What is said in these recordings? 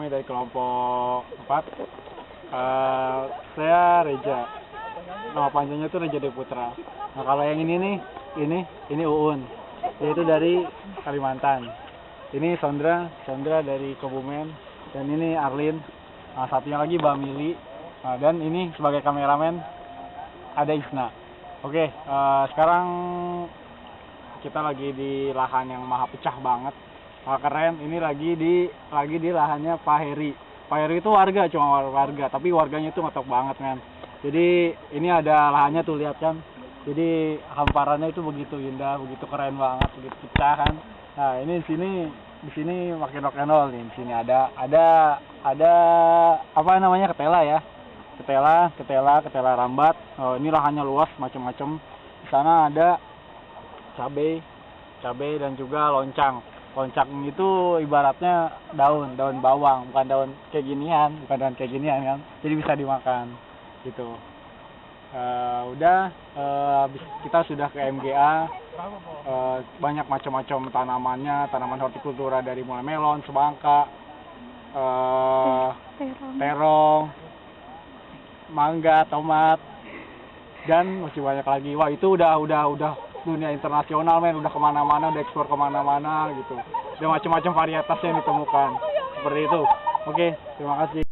kami dari kelompok 4. Saya Reja. Nama panjangnya itu Reja Deputra. Nah, kalau yang ini nih, ini Uun. Dia itu dari Kalimantan. Ini Sondra dari Kebumen. Dan ini Arlin. Nah, satunya lagi Mbak Mili. Nah, dan ini sebagai kameramen ada Isna. Oke, sekarang kita lagi di lahan yang maha pecah banget. Keren, ini lagi di lahannya Pak Heri. Pak Heri itu cuma warga, tapi warganya itu ngetok banget kan. Jadi ini ada lahannya tuh, lihat kan. Jadi hamparannya itu begitu indah, begitu keren banget, begitu pecah kan. Nah, ini di sini makin rock and roll nih. Di sini ada apa namanya, ketela ya. Ketela rambat. Oh, ini lahannya luas macam-macam. Di sana ada cabai dan juga loncang. Loncang itu ibaratnya daun bawang, bukan daun kayak ginian kan. Jadi bisa dimakan gitu. Kita sudah ke MGA. Banyak macam-macam tanaman hortikultura, dari mulai melon, semangka, terong, mangga, tomat, dan masih banyak lagi. Wah, itu udah dunia internasional, men. Udah kemana-mana, udah ekspor kemana-mana gitu. Udah macam-macam varietas yang ditemukan seperti itu. Oke, terima kasih.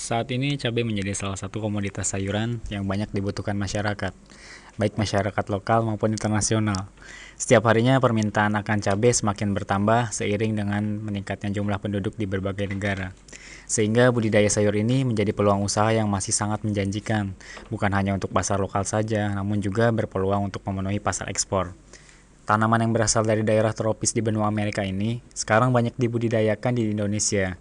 Saat ini cabai menjadi salah satu komoditas sayuran yang banyak dibutuhkan masyarakat, baik masyarakat lokal maupun internasional. Setiap harinya permintaan akan cabai semakin bertambah seiring dengan meningkatnya jumlah penduduk di berbagai negara. Sehingga budidaya sayur ini menjadi peluang usaha yang masih sangat menjanjikan, bukan hanya untuk pasar lokal saja, namun juga berpeluang untuk memenuhi pasar ekspor. Tanaman yang berasal dari daerah tropis di benua Amerika ini sekarang banyak dibudidayakan di Indonesia.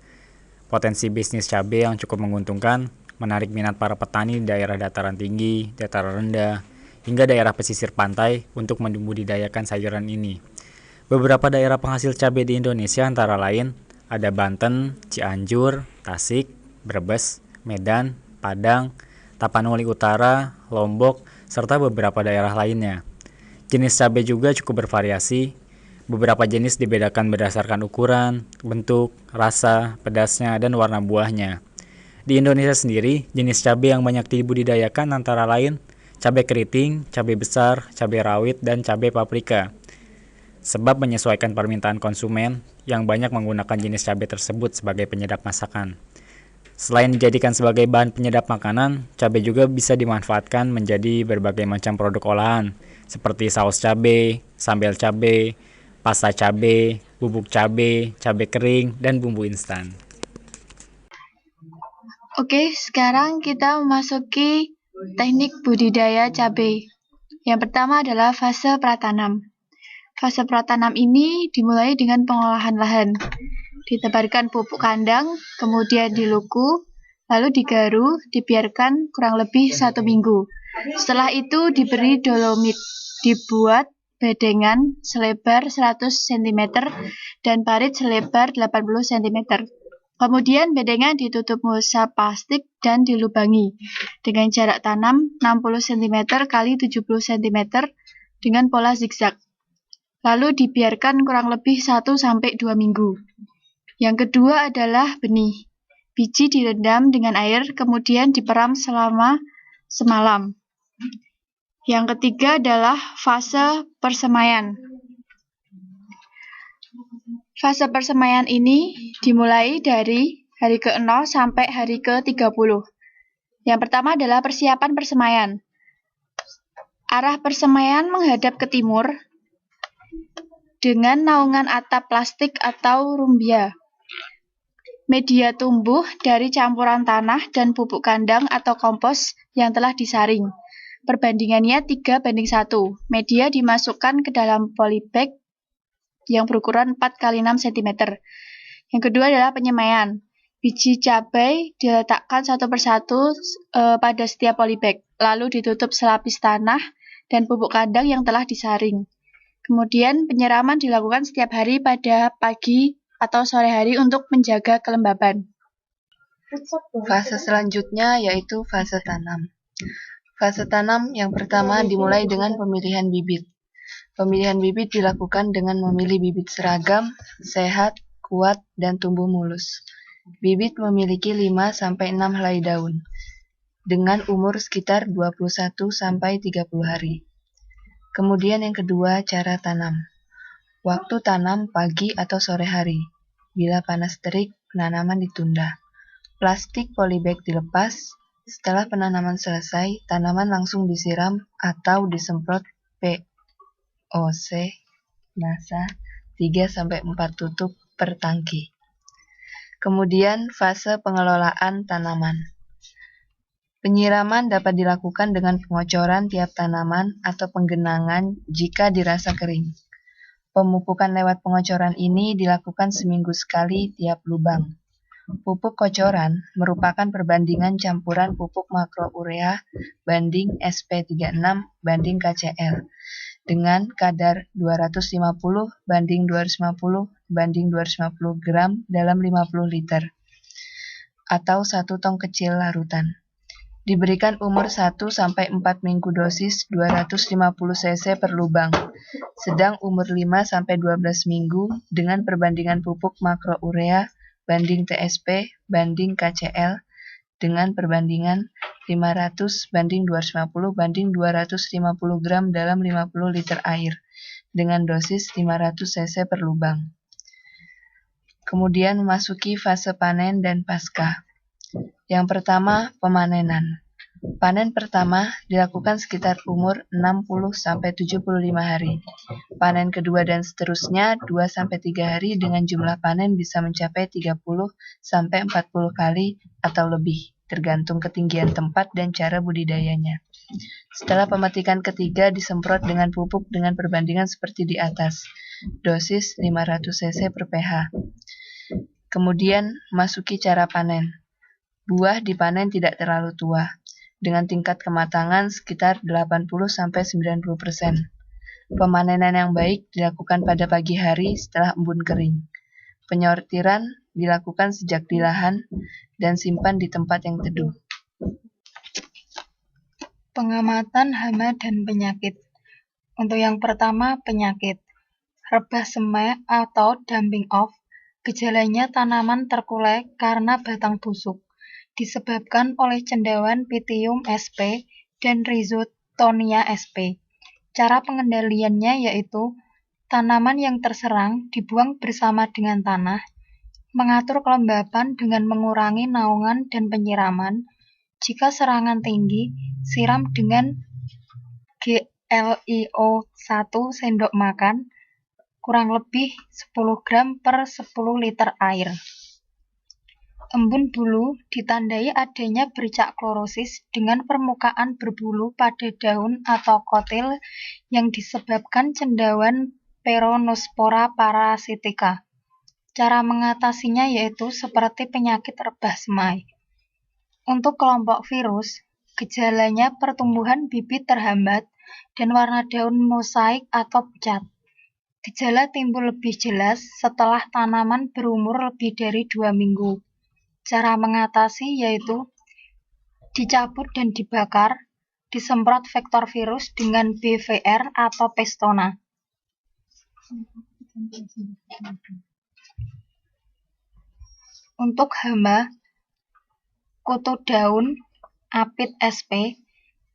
Potensi bisnis cabai yang cukup menguntungkan, menarik minat para petani di daerah dataran tinggi, dataran rendah, hingga daerah pesisir pantai untuk membudidayakan sayuran ini. Beberapa daerah penghasil cabai di Indonesia antara lain ada Banten, Cianjur, Tasik, Brebes, Medan, Padang, Tapanuli Utara, Lombok, serta beberapa daerah lainnya. Jenis cabai juga cukup bervariasi. Beberapa jenis dibedakan berdasarkan ukuran, bentuk, rasa, pedasnya, dan warna buahnya. Di Indonesia sendiri, jenis cabai yang banyak dibudidayakan antara lain cabai keriting, cabai besar, cabai rawit, dan cabai paprika. Sebab menyesuaikan permintaan konsumen yang banyak menggunakan jenis cabai tersebut sebagai penyedap masakan. Selain dijadikan sebagai bahan penyedap makanan, cabai juga bisa dimanfaatkan menjadi berbagai macam produk olahan, seperti saus cabai, sambal cabai, pasta cabai, bubuk cabai, cabai kering, dan bumbu instan. Oke, sekarang kita memasuki teknik budidaya cabai. Yang pertama adalah fase pratanam. Fase pratanam ini dimulai dengan pengolahan lahan. Ditebarkan pupuk kandang, kemudian diluku, lalu digaru, dibiarkan kurang lebih 1 minggu. Setelah itu diberi dolomit, dibuat bedengan selebar 100 cm dan parit selebar 80 cm. Kemudian bedengan ditutup mulsa plastik dan dilubangi dengan jarak tanam 60 cm x 70 cm dengan pola zigzag. Lalu dibiarkan kurang lebih 1-2 minggu. Yang kedua adalah benih. Biji direndam dengan air, kemudian diperam selama semalam. Yang ketiga adalah fase persemaian. Fase persemaian ini dimulai dari hari ke-0 sampai hari ke-30. Yang pertama adalah persiapan persemaian. Arah persemaian menghadap ke timur dengan naungan atap plastik atau rumbia. Media tumbuh dari campuran tanah dan pupuk kandang atau kompos yang telah disaring. Perbandingannya 3:1. Media dimasukkan ke dalam polybag yang berukuran 4x6 cm. Yang kedua adalah penyemaian. Biji cabai diletakkan satu persatu pada setiap polybag, lalu ditutup selapis tanah dan pupuk kandang yang telah disaring. Kemudian penyiraman dilakukan setiap hari pada pagi atau sore hari untuk menjaga kelembaban. Fase selanjutnya yaitu fase tanam. Fase tanam yang pertama dimulai dengan pemilihan bibit. Pemilihan bibit dilakukan dengan memilih bibit seragam, sehat, kuat, dan tumbuh mulus. Bibit memiliki 5-6 helai daun, dengan umur sekitar 21-30 hari. Kemudian yang kedua, cara tanam. Waktu tanam pagi atau sore hari. Bila panas terik, penanaman ditunda. Plastik polybag dilepas. Setelah penanaman selesai, tanaman langsung disiram atau disemprot POC NASA 3-4 tutup per tangki. Kemudian fase pengelolaan tanaman. Penyiraman dapat dilakukan dengan pengocoran tiap tanaman atau penggenangan jika dirasa kering. Pemupukan lewat pengocoran ini dilakukan seminggu sekali tiap lubang. Pupuk kocoran merupakan perbandingan campuran pupuk makrourea banding SP36 banding KCl dengan kadar 250 banding 250 banding 250 gram dalam 50 liter atau 1 tong kecil larutan. Diberikan umur 1-4 minggu dosis 250 cc per lubang, sedang umur 5-12 minggu dengan perbandingan pupuk makrourea banding TSP banding KCl dengan perbandingan 500 banding 250 banding 250 gram dalam 50 liter air dengan dosis 500 cc per lubang. Kemudian memasuki fase panen dan pasca. Yang pertama, pemanenan. Panen pertama dilakukan sekitar umur 60-75 hari. Panen kedua dan seterusnya 2-3 hari dengan jumlah panen bisa mencapai 30-40 kali atau lebih, tergantung ketinggian tempat dan cara budidayanya. Setelah pemetikan ketiga disemprot dengan pupuk dengan perbandingan seperti di atas, dosis 500 cc per pH. Kemudian masuki cara panen. Buah dipanen tidak terlalu tua, dengan tingkat kematangan sekitar 80-90%. Pemanenan yang baik dilakukan pada pagi hari setelah embun kering. Penyortiran dilakukan sejak di lahan dan simpan di tempat yang teduh. Pengamatan hama dan penyakit. Untuk yang pertama, penyakit. Rebah semai atau dumping off. Gejalanya tanaman terkulai karena batang busuk, disebabkan oleh cendawan Pythium sp dan Rhizotonia sp. Cara pengendaliannya yaitu tanaman yang terserang dibuang bersama dengan tanah, mengatur kelembapan dengan mengurangi naungan dan penyiraman. Jika serangan tinggi, siram dengan GLIO 1 sendok makan, kurang lebih 10 gram per 10 liter air. Embun bulu ditandai adanya bercak klorosis dengan permukaan berbulu pada daun atau kotil yang disebabkan cendawan Peronospora parasitica. Cara mengatasinya yaitu seperti penyakit rebah semai. Untuk kelompok virus, gejalanya pertumbuhan bibit terhambat dan warna daun mosaik atau pucat. Gejala timbul lebih jelas setelah tanaman berumur lebih dari 2 minggu. Cara mengatasi yaitu dicabut dan dibakar, disemprot vektor virus dengan BVR atau Pestona. Untuk hama, kutu daun, apit sp,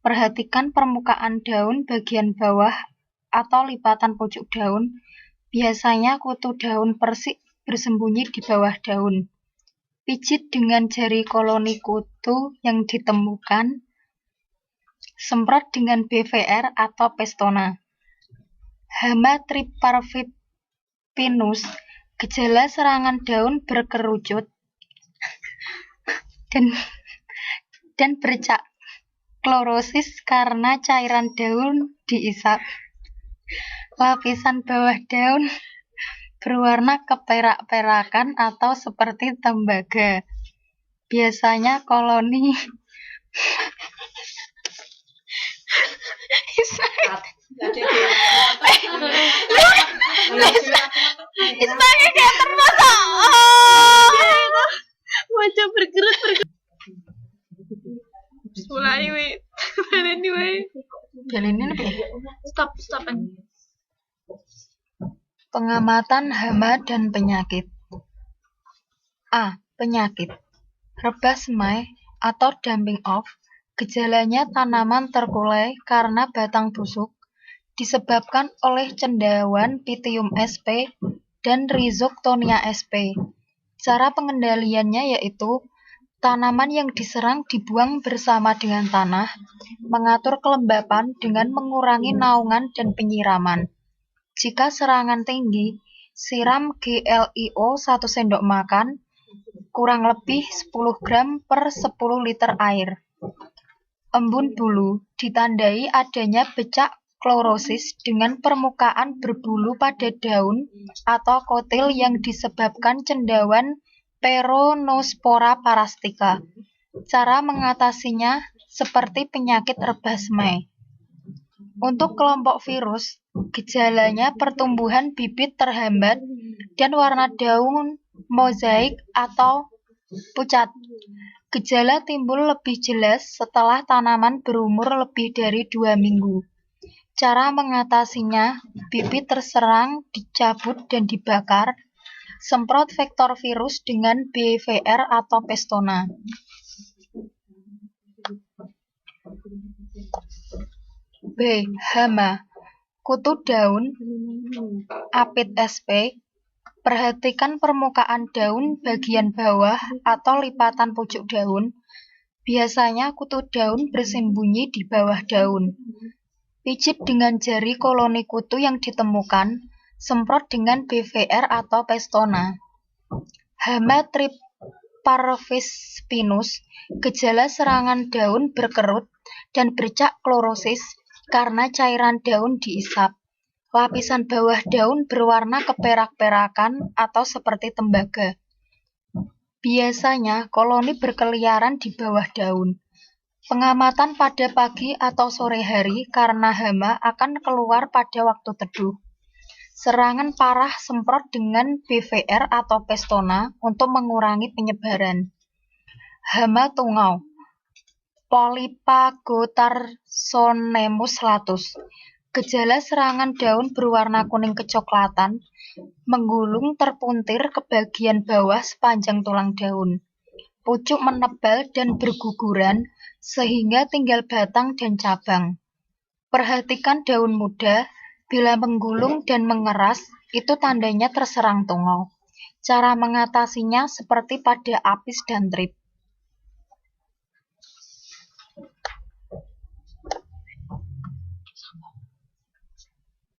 perhatikan permukaan daun bagian bawah atau lipatan pucuk daun. Biasanya kutu daun persik bersembunyi di bawah daun. Pijit dengan jari koloni kutu yang ditemukan. Semprot dengan BVR atau Pestona. Hama Triparvit-Pinus, gejala serangan daun berkerucut dan bercak klorosis karena cairan daun diisap. Lapisan bawah daun berwarna keperak-perakan atau seperti tembaga. Biasanya koloni Ismail kayak termasuk. Wajah bergerak. Mulai weh. Baleni weh. Baleni apa ya? Stopan. Pengamatan hama dan penyakit. A. Penyakit. Rebah semai atau dumping off. Gejalanya tanaman terkulai karena batang busuk, disebabkan oleh cendawan Pythium sp dan Rhizoctonia sp. Cara pengendaliannya yaitu tanaman yang diserang dibuang bersama dengan tanah, mengatur kelembapan dengan mengurangi naungan dan penyiraman. Jika serangan tinggi, siram GLIO 1 sendok makan, kurang lebih 10 gram per 10 liter air. Embun bulu ditandai adanya becak klorosis dengan permukaan berbulu pada daun atau kotil yang disebabkan cendawan Peronospora parastica. Cara mengatasinya seperti penyakit rebah semai. Untuk kelompok virus, gejalanya pertumbuhan bibit terhambat dan warna daun mozaik atau pucat. Gejala timbul lebih jelas setelah tanaman berumur lebih dari 2 minggu. Cara mengatasinya, bibit terserang dicabut dan dibakar, semprot vektor virus dengan BVR atau Pestona. B. Hama. Kutu daun Aphid sp. Perhatikan permukaan daun bagian bawah atau lipatan pucuk daun. Biasanya kutu daun bersembunyi di bawah daun. Pijit dengan jari koloni kutu yang ditemukan, semprot dengan BVR atau Pestona. Hama Triparvis spinus. Gejala serangan daun berkerut dan bercak klorosis karena cairan daun diisap. Lapisan bawah daun berwarna keperak-perakan atau seperti tembaga. Biasanya koloni berkeliaran di bawah daun. Pengamatan pada pagi atau sore hari karena hama akan keluar pada waktu teduh. Serangan parah semprot dengan BVR atau Pestona untuk mengurangi penyebaran. Hama tungau Polypagotarsonemus latus. Gejala serangan daun berwarna kuning kecoklatan, menggulung terpuntir ke bagian bawah sepanjang tulang daun. Pucuk menebal dan berguguran, sehingga tinggal batang dan cabang. Perhatikan daun muda, bila menggulung dan mengeras, itu tandanya terserang tungau. Cara mengatasinya seperti pada apis dan trip.